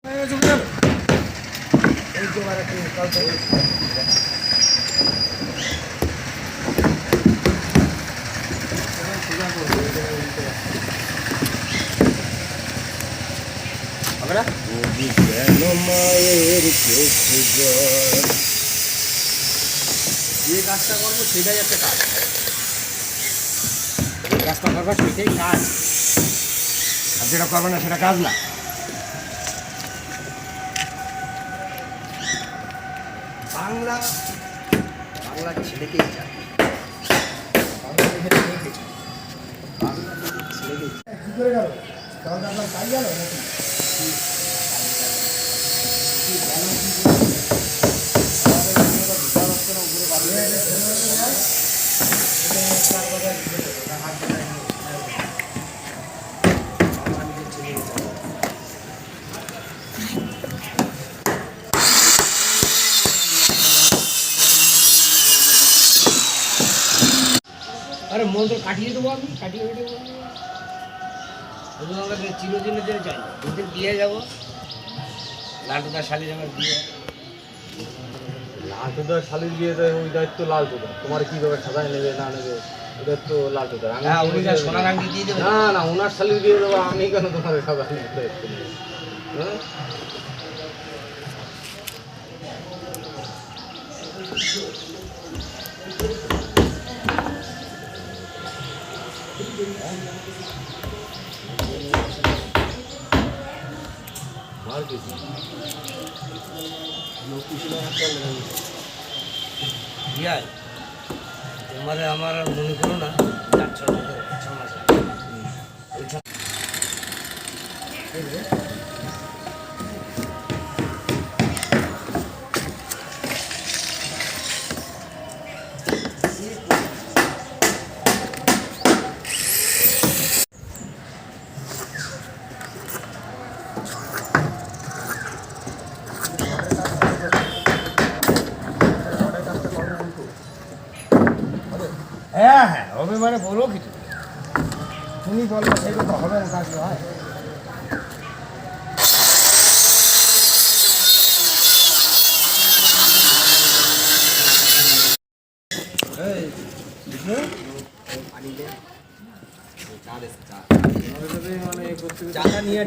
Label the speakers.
Speaker 1: মায়ের যে কাজটা করবো সেটাই একটা কাজ, কাজটা করবো সেটাই কাজ, আর যেটা করবে না সেটা কাজ না। বাংলা বাংলা ছেলেকেই চায়, কি করে গেল তাহলে আপনার কাজ গেল নাকি? আরে মন্ত্র কাটিয়ে দেবো, আমি কাটিয়ে দেবো, আমাকে চিরদিনের জন্য চাই, দুদিন দিয়ে যাবো। লালটুদার শালির আমার বিয়ে,
Speaker 2: লালটুদার শালির বিয়েতে ওই দায়িত্ব লালটুদা। তোমার কীভাবে সাজায় নেবে না নেবে ওদের তো লালটুদার।
Speaker 1: সোনার আংটি দিয়ে দেবো।
Speaker 2: না না, ওনার শালির বিয়ে দেবো, আমি কেন তোমার সাজায় নিতে দায়িত্ব নেব? হ্যাঁ, আর কিছু
Speaker 1: তোমারে আমার মনে করো না, 4-6 মাস হ্যাঁ হ্যাঁ হবে, মানে বলো কিছু, তুমি বলো সেই কথা হবে না, কাজ হয়।
Speaker 2: মানে
Speaker 1: চা নিয়ে